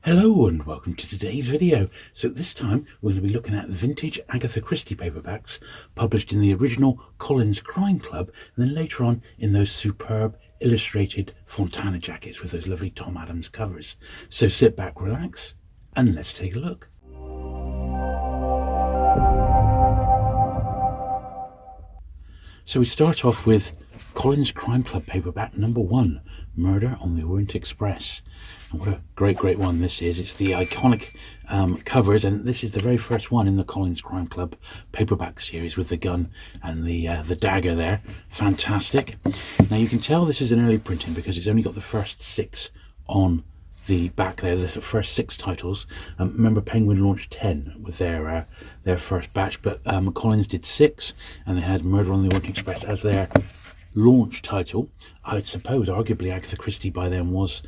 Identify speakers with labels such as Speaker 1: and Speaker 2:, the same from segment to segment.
Speaker 1: Hello and welcome to today's video. So this time we're going to be looking at vintage Agatha Christie paperbacks published in the original Collins Crime Club and then later on in those superb illustrated Fontana jackets with those lovely Tom Adams covers. So sit back, relax and let's take a look. So we start off with Collins Crime Club paperback number 1, Murder on the Orient Express. And what a great one this is. It's the iconic covers, and this is the very first one in the Collins Crime Club paperback series with the gun and the dagger there. Fantastic. Now you can tell this is an early printing because it's only got the first 6 on the back there. There's the first 6 titles. Remember, Penguin launched 10 with their first batch, but Collins did 6, and they had Murder on the Orient Express as their launch title. I suppose arguably Agatha Christie by then was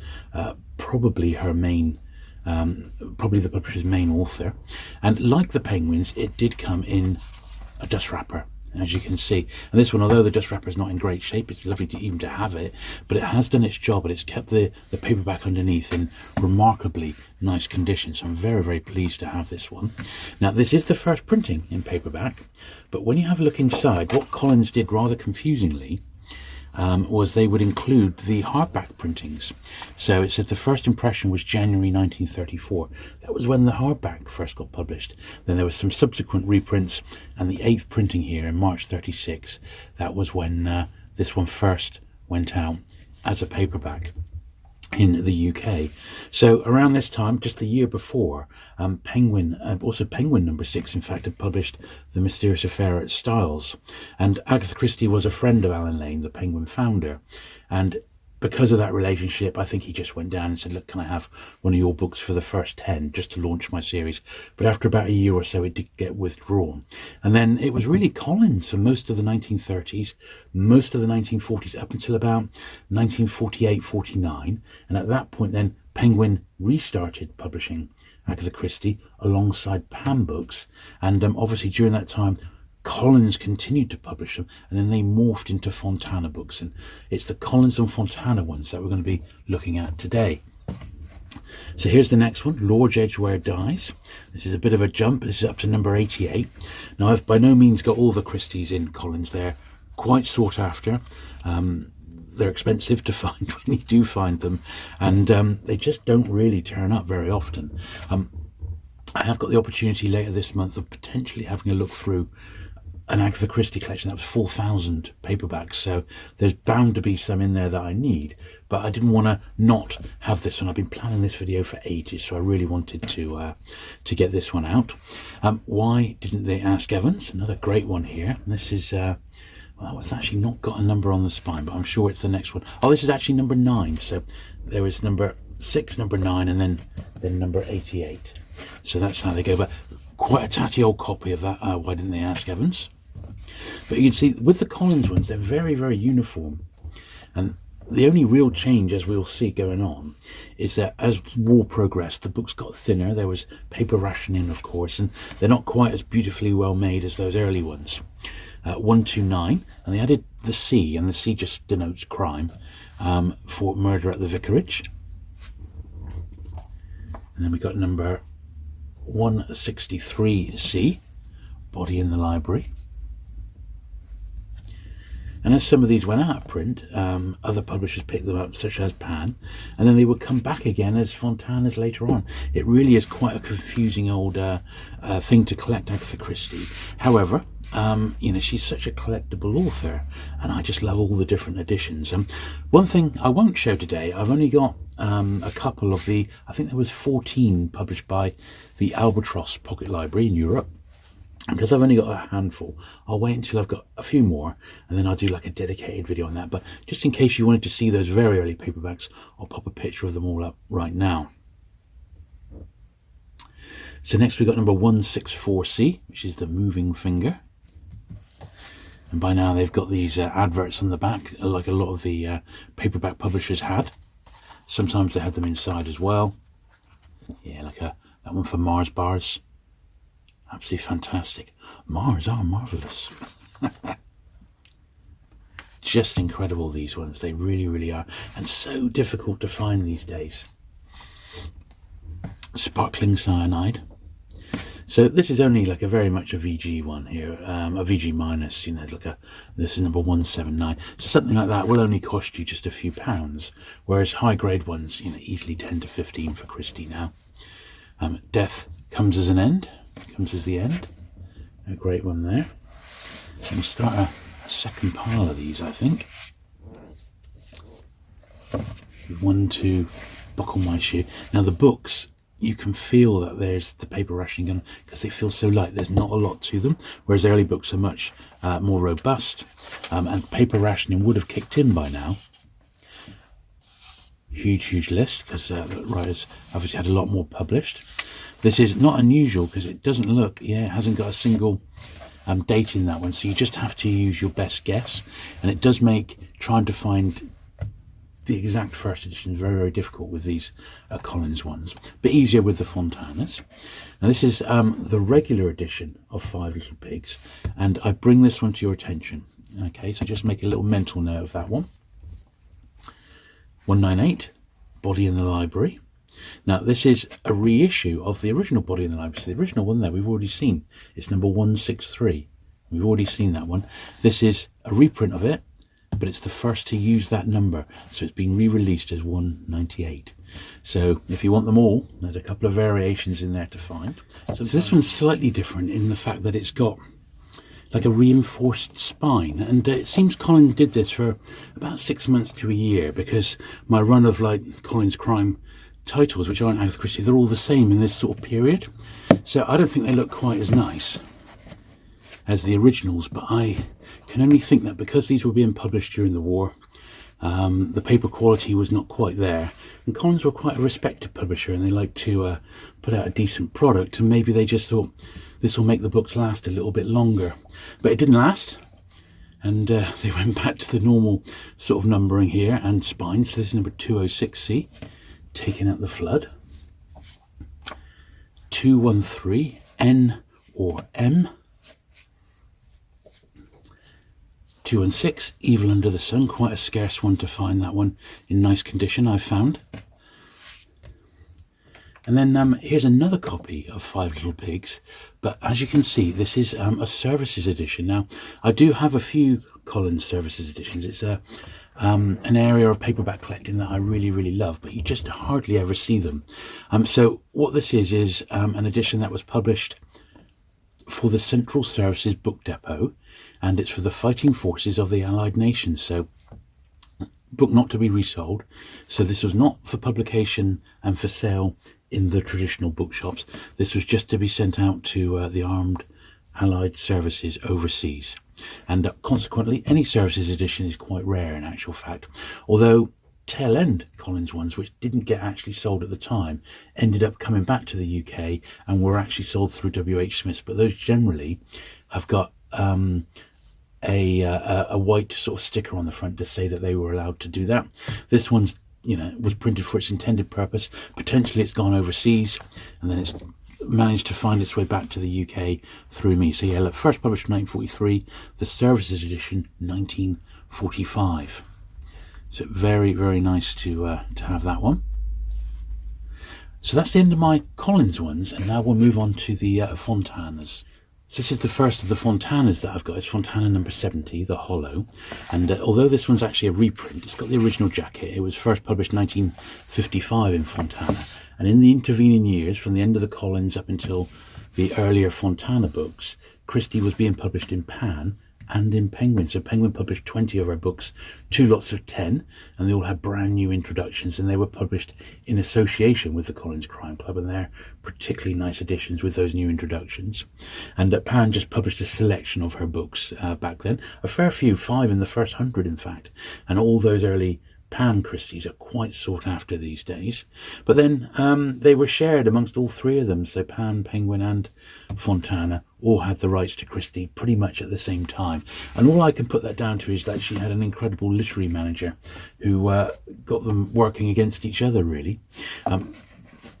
Speaker 1: probably her main, probably the publisher's main author. And like the Penguins, it did come in a dust wrapper, as you can see. And this one, although the dust wrapper is not in great shape, it's lovely to even to have it, but it has done its job and it's kept the paperback underneath in remarkably nice condition. So I'm very pleased to have this one. Now this is the first printing in paperback, but when you have a look inside, what Collins did rather confusingly was they would include the hardback printings. So it says the first impression was January 1934. That was when the hardback first got published. Then there was some subsequent reprints, and the 8th printing here in March 36. That was when this one first went out as a paperback in the UK. So around this time, just the year before, Penguin, also Penguin number 6 in fact, had published The Mysterious Affair at Styles, and Agatha Christie was a friend of Alan Lane, the Penguin founder, and because of that relationship, I think he just went down and said, look, can I have one of your books for the first 10 just to launch my series? But after about a year or so, it did get withdrawn. And then it was really Collins for most of the 1930s, most of the 1940s, up until about 1948-49. And at that point, then Penguin restarted publishing Agatha Christie alongside Pan Books. And obviously during that time, Collins continued to publish them, and then they morphed into Fontana books, and it's the Collins and Fontana ones that we're going to be looking at today. So here's the next one, Lord Edgware Dies. This is a bit of a jump. This is up to number 88. Now I've by no means got all the Christies in Collins. They're quite sought after. They're expensive to find when you do find them, and they just don't really turn up very often. I have got the opportunity later this month of potentially having a look through an Agatha Christie collection. That was 4,000 paperbacks, so there's bound to be some in there that I need, but I didn't want to not have this one. I've been planning this video for ages, so I really wanted to get this one out. Why Didn't They Ask Evans? Another great one here. This is well, it's actually not got a number on the spine, but I'm sure it's the next one. Oh, this is actually number 9, so there was number 6, number 9, and then number 88. So that's how they go. But quite a tatty old copy of that Why Didn't They Ask Evans? But you can see with the Collins ones, they're very uniform, and the only real change, as we'll see going on, is that as war progressed, the books got thinner. There was paper rationing, of course, and they're not quite as beautifully well made as those early ones. 129, and they added the C, and the C just denotes crime, for Murder at the Vicarage. And then we got number 163C, Body in the Library. And as some of these went out of print, other publishers picked them up, such as Pan, and then they would come back again as Fontana's later on. It really is quite a confusing old thing to collect, Agatha Christie. However, you know, she's such a collectible author, and I just love all the different editions. One thing I won't show today, I've only got a couple of the, I think there was 14 published by the Albatross Pocket Library in Europe. And because I've only got a handful, I'll wait until I've got a few more, and then I'll do like a dedicated video on that. But just in case you wanted to see those very early paperbacks, I'll pop a picture of them all up right now. So next we got number 164C, which is The Moving Finger. And by now they've got these adverts on the back, like a lot of the paperback publishers had. Sometimes they have them inside as well. Yeah, like that one for Mars bars. Absolutely fantastic. Mars are marvellous. Just incredible, these ones. They really are. And so difficult to find these days. Sparkling Cyanide. So this is only like a very much a VG one here, a VG minus, you know, this is number 179. So something like that will only cost you just a few pounds, whereas high grade ones, you know, easily 10 to 15 for Christie now. Death Comes as an End, comes as the end. A great one there. And we'll start a second pile of these, I think. One to Buckle My Shoe. Now the books, you can feel that there's the paper rationing gun because they feel so light. There's not a lot to them, whereas early books are much more robust, and paper rationing would have kicked in by now. Huge list because the writers obviously had a lot more published. This is not unusual because it doesn't look, it hasn't got a single date in that one, so you just have to use your best guess, and it does make trying to find the exact first edition is very difficult with these Collins ones, but easier with the Fontanas. Now this is the regular edition of Five Little Pigs, and I bring this one to your attention. Okay, so just make a little mental note of that one. 198, Body in the Library. Now this is a reissue of the original Body in the Library. So the original one there we've already seen. It's number 163. We've already seen that one. This is a reprint of it, but it's the first to use that number, so it's been re-released as 198. So if you want them all, there's a couple of variations in there to find. So this one's slightly different in the fact that it's got like a reinforced spine, and it seems Collins did this for about 6 months to a year, because my run of like Collins crime titles, which aren't Agatha Christie, they're all the same in this sort of period, so I don't think they look quite as nice as the originals, but I can only think that because these were being published during the war, the paper quality was not quite there, and Collins were quite a respected publisher, and they like to put out a decent product, and maybe they just thought this will make the books last a little bit longer, but it didn't last, and they went back to the normal sort of numbering here and spines. So this is number 206C, Taking Out the Flood. 213, N or M. 216, Evil Under the Sun, quite a scarce one to find, that one in nice condition I've found. And then here's another copy of Five Little Pigs, but as you can see, this is a services edition. Now, I do have a few Collins services editions. It's an area of paperback collecting that I really love, but you just hardly ever see them. So what this is an edition that was published for the Central Services Book Depot, and it's for the fighting forces of the Allied nations. So book not to be resold. So this was not for publication and for sale in the traditional bookshops. This was just to be sent out to the armed Allied services overseas. And consequently, any services edition is quite rare in actual fact. Although tail end Collins ones, which didn't get actually sold at the time, ended up coming back to the UK and were actually sold through W.H. Smith's. But those generally have got a white sort of sticker on the front to say that they were allowed to do that. This one's, was printed for its intended purpose. Potentially it's gone overseas, and then it's managed to find its way back to the UK through me. So yeah, look, first published in 1943, the services edition 1945. So very nice to have that one. So that's the end of my Collins ones, and now we'll move on to the Fontanas. So this is the first of the Fontanas that I've got. It's Fontana number 70, the Hollow. And although this one's actually a reprint, it's got the original jacket. It was first published 1955 in Fontana. And in the intervening years, from the end of the Collins up until the earlier Fontana books, Christie was being published in Pan and in Penguin. So Penguin published 20 of her books, 2 lots of 10, and they all had brand new introductions, and they were published in association with the Collins Crime Club, and they're particularly nice editions with those new introductions. And Pan just published a selection of her books back then, a fair few, 5 in the first 100 in fact, and all those early Pan Christies are quite sought after these days. But then they were shared amongst all 3 of them, so Pan, Penguin and Fontana all had the rights to Christie pretty much at the same time. And all I can put that down to is that she had an incredible literary manager who got them working against each other, really.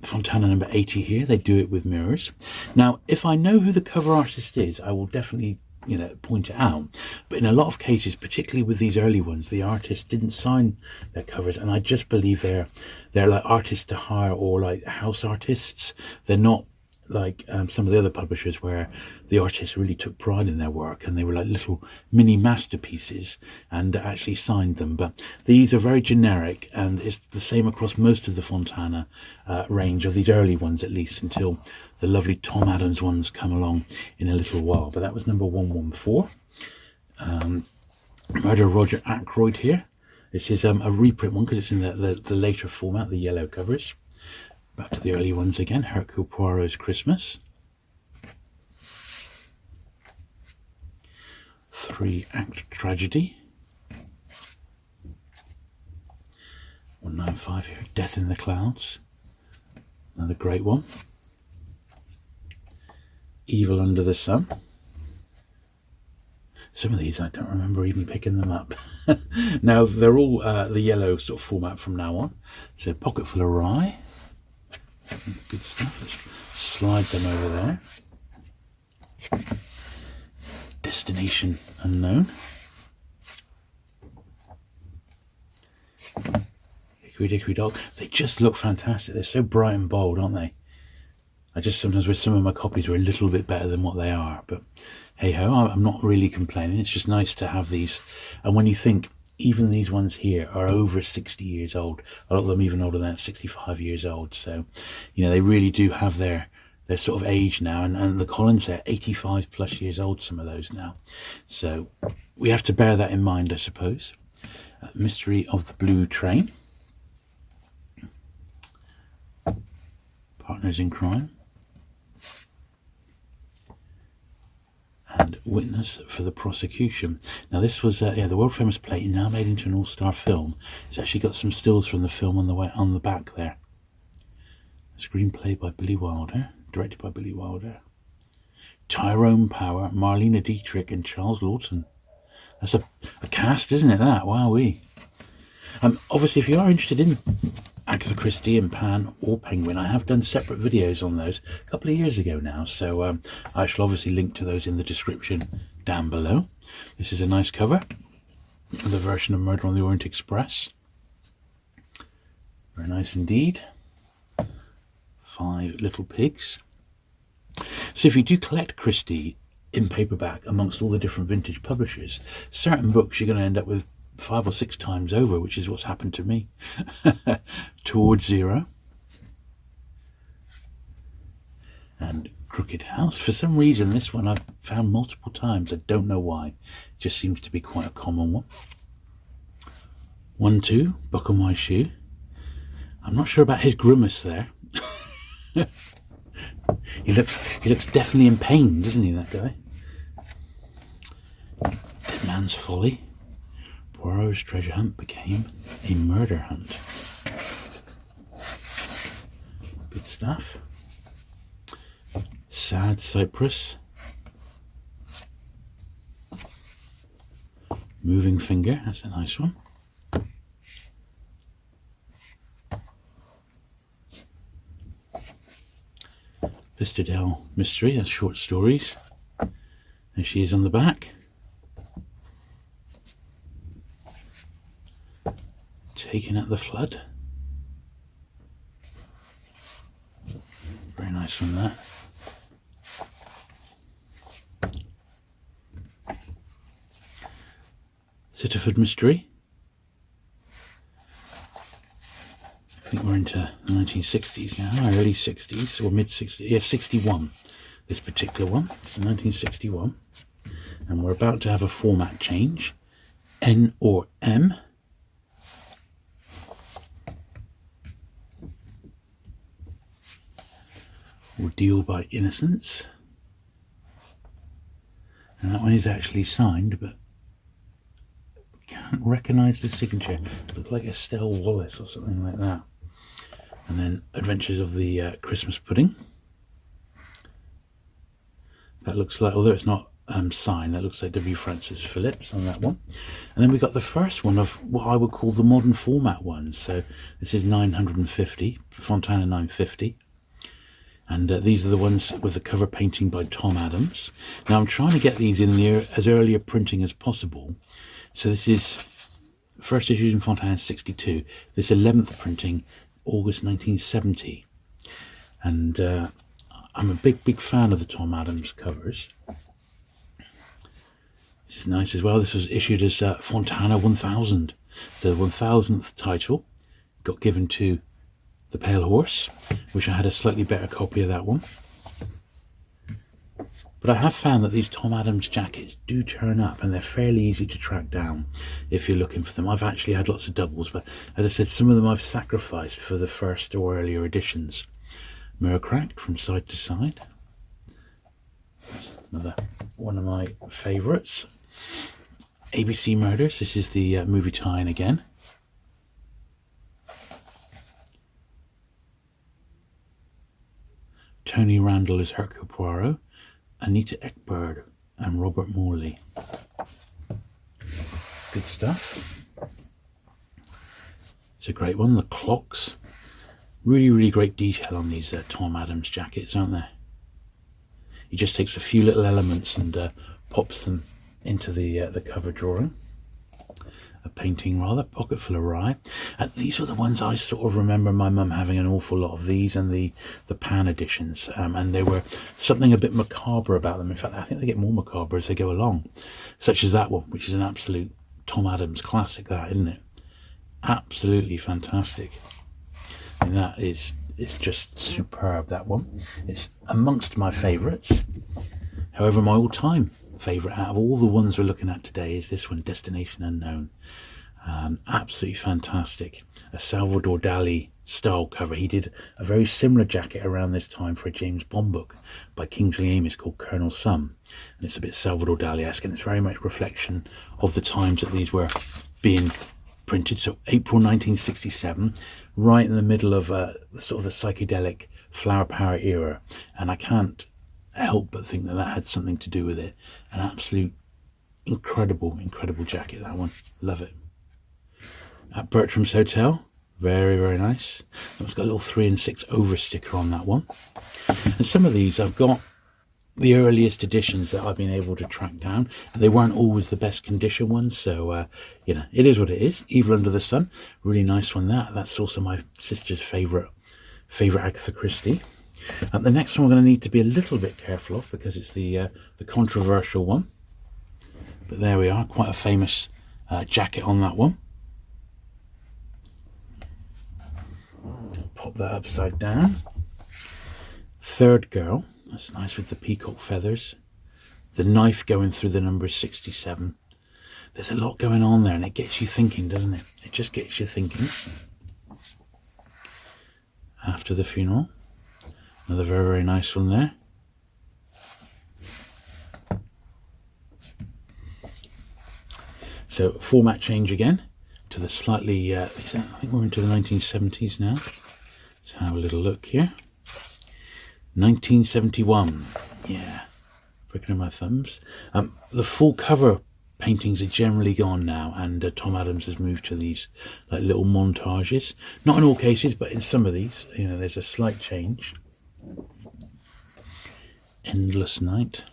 Speaker 1: Fontana number 80 here, they do it with mirrors. Now, if I know who the cover artist is, I will definitely point it out. But in a lot of cases, particularly with these early ones, the artists didn't sign their covers, and I just believe they're like artists to hire or like house artists. They're not like some of the other publishers where the artists really took pride in their work and they were like little mini masterpieces and actually signed them. But these are very generic, and it's the same across most of the Fontana range, of these early ones at least, until the lovely Tom Adams ones come along in a little while. But that was number 114. Murder Roger Ackroyd here. This is a reprint one because it's in the later format, the yellow covers. Back to the early ones again. Hercule Poirot's Christmas. 3-act tragedy. 195 here. Death in the Clouds. Another great one. Evil Under the Sun. Some of these I don't remember even picking them up. Now they're all the yellow sort of format from now on. So Pocketful of Rye. Good stuff. Let's slide them over there. Destination Unknown. Hickory Dickory Dock. They just look fantastic. They're so bright and bold, aren't they? I just sometimes wish some of my copies were a little bit better than what they are. But hey ho, I'm not really complaining. It's just nice to have these. And when you think, even these ones here are over 60 years old. A lot of them even older than that, 65 years old. So, they really do have their sort of age now. And the Collins, they're 85 plus years old, some of those now. So we have to bear that in mind, I suppose. Mystery of the Blue Train. Partners in Crime. And Witness for the Prosecution. Now this was the world famous plate, now made into an all-star film. It's actually got some stills from the film on the back there. Screenplay by Billy Wilder, directed by Billy Wilder. Tyrone Power, Marlena Dietrich and Charles Lawton. That's a cast, isn't it, that? Wowee. Obviously, if you are interested in Agatha Christie and Pan or Penguin, I have done separate videos on those a couple of years ago now, so I shall obviously link to those in the description down below. This is a nice cover, the version of Murder on the Orient Express. Very nice indeed. 5 little pigs. So if you do collect Christie in paperback amongst all the different vintage publishers, certain books you're going to end up with 5 or 6 times over, which is what's happened to me. Towards Zero. And Crooked House. For some reason, this one I've found multiple times. I don't know why. It just seems to be quite a common one. 1-2, Buckle My Shoe. I'm not sure about his grimace there. He looks definitely in pain, doesn't he, that guy? Dead Man's Folly. Poirot's treasure hunt became a murder hunt. Good stuff. Sad Cypress. Moving Finger, that's a nice one. Vistadale Mystery, that's short stories. There she is on the back. Taken at the Flood. Very nice one, that. Sitterford Mystery. I think we're into the 1960s now, early 60s or mid 60s. Yeah, 61. This particular one. It's 1961. And we're about to have a format change. N or M. Ordeal by Innocence. And that one is actually signed, but can't recognise the signature. It looked like Estelle Wallace or something like that. And then Adventures of the Christmas Pudding. That looks like, although it's not signed, that looks like W. Francis Phillips on that one. And then we got the first one of what I would call the modern format ones. So this is 950, Fontana 950. And these are the ones with the cover painting by Tom Adams. Now I'm trying to get these in the as early a printing as possible. So this is first issued in Fontana 62. This 11th printing, August 1970. And I'm a big fan of the Tom Adams covers. This is nice as well. This was issued as Fontana 1000. So the 1000th title got given to The Pale Horse. Wish I had a slightly better copy of that one. But I have found that these Tom Adams jackets do turn up, and they're fairly easy to track down if you're looking for them. I've actually had lots of doubles, but as I said, some of them I've sacrificed for the first or earlier editions. Mirror cracked from side to side. Another one of my favourites. ABC Murders. This is the movie tie-in again. Tony Randall as Hercule Poirot, Anita Ekberg and Robert Morley. Good stuff. It's a great one. The clocks. Really great detail on these Tom Adams jackets, aren't there? He just takes a few little elements and pops them into the cover drawing. A painting rather, pocket full of rye. These were the ones I sort of remember my mum having an awful lot of, these and the pan editions, and they were something a bit macabre about them. In fact, I think they get more macabre as they go along, such as that one, which is an absolute Tom Adams classic, that, isn't it? Absolutely fantastic. And that is just superb, that one. It's amongst my favourites. However, my all-time favourite out of all the ones we're looking at today is this one, Destination Unknown. Absolutely fantastic. A Salvador Dali style cover. He did a very similar jacket around this time for a James Bond book by Kingsley Amis called Colonel Sum, and it's a bit Salvador Dali-esque, and it's very much reflection of the times that these were being printed. So April 1967, right in the middle of sort of the psychedelic flower power era, and I can't help but think that had something to do with it. An absolute incredible jacket, that one. Love it. At Bertram's Hotel, very nice. It's got a little 3 and 6 over sticker on that one. And some of these I've got the earliest editions that I've been able to track down, and they weren't always the best condition ones, so you know, it is what it is. Evil Under the Sun, really nice one. That's also my sister's favorite Agatha Christie. The next one we're going to need to be a little bit careful of, because it's the controversial one. But there we are, quite a famous jacket on that one. Pop that upside down. Third Girl, that's nice with the peacock feathers. The knife going through the number 67. There's a lot going on there, and it gets you thinking, doesn't it? It just gets you thinking. After the Funeral. Another very nice one there. So format change again to the slightly, I think we're into the 1970s now. Let's have a little look here. 1971, yeah, pricking on my thumbs. The full cover paintings are generally gone now, and Tom Adams has moved to these like little montages. Not in all cases, but in some of these, you know, there's a slight change. Endless Night.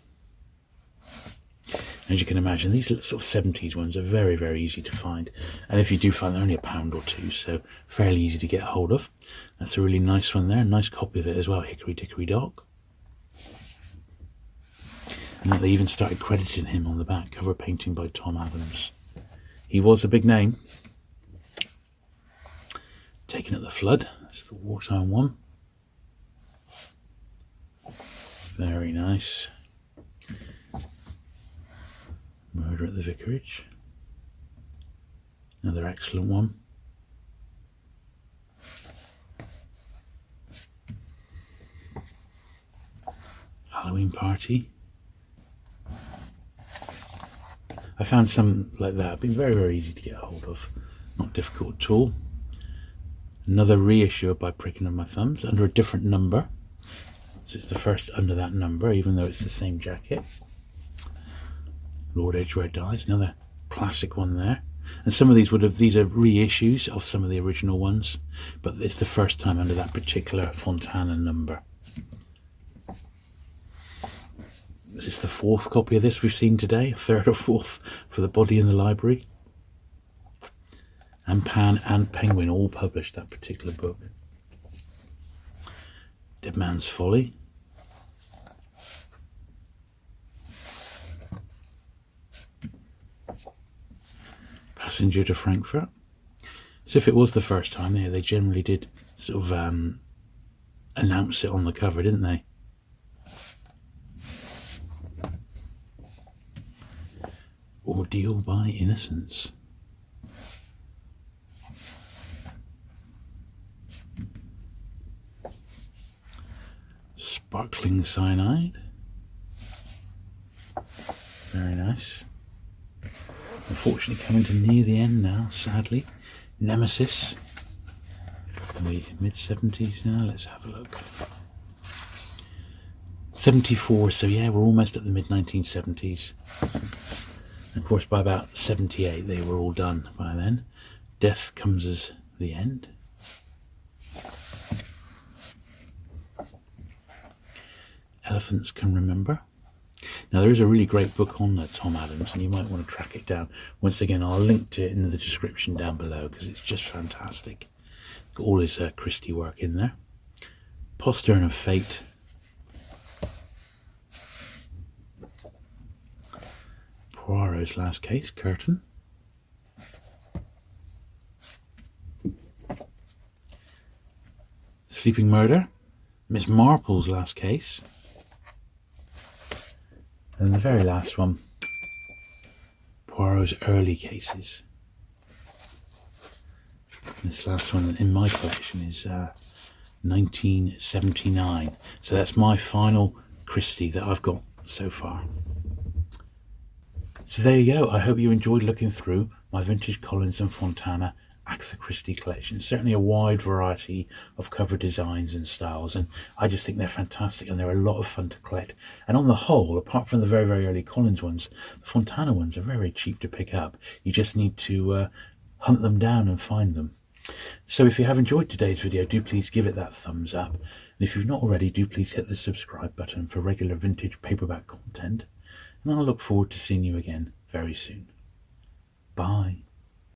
Speaker 1: As you can imagine, these sort of 70s ones are very easy to find, and if you do find, they're only £1 or £2, so fairly easy to get hold of. That's a really nice one there, nice copy of it as well, Hickory Dickory Dock. And they even started crediting him on the back, cover painting by Tom Adams. He was a big name. Taken at the Flood, that's the wartime one. Very nice. Murder at the Vicarage. Another excellent one. Halloween Party. I found some like that have been very easy to get a hold of. Not difficult at all. Another reissue by Pricking of My Thumbs under a different number. So it's the first under that number, even though it's the same jacket. Lord Edgware Dies, another classic one there. And some of these these are reissues of some of the original ones, but it's the first time under that particular Fontana number. This is the fourth copy of this we've seen today, third or fourth for the body in the library. And Pan and Penguin all published that particular book. Dead Man's Folly. Passenger to Frankfurt. So if it was the first time, they generally did sort of announce it on the cover, didn't they? Ordeal by Innocence. Sparkling Cyanide. Very nice. Unfortunately coming to near the end now, sadly. Nemesis. Are we mid-70s now? Let's have a look. 74, so yeah, we're almost at the mid-1970s. Of course, by about 78, they were all done by then. Death Comes as the End. Elephants Can Remember. Now, there is a really great book on Tom Adams, and you might want to track it down. Once again, I'll link to it in the description down below, because it's just fantastic. Got all his Christie work in there. Postern of Fate. Poirot's Last Case, Curtain. Sleeping Murder, Miss Marple's Last Case. And the very last one, Poirot's Early Cases. This last one in my collection is 1979. So that's my final Christie that I've got so far. So there you go. I hope you enjoyed looking through my vintage Collins and Fontana Agatha Christie collection. Certainly a wide variety of cover designs and styles, and I just think they're fantastic and they're a lot of fun to collect. And on the whole, apart from the very, very early Collins ones, the Fontana ones are very cheap to pick up. You just need to hunt them down and find them. So if you have enjoyed today's video, do please give it that thumbs up. And if you've not already, do please hit the subscribe button for regular vintage paperback content. And I'll look forward to seeing you again very soon. Bye.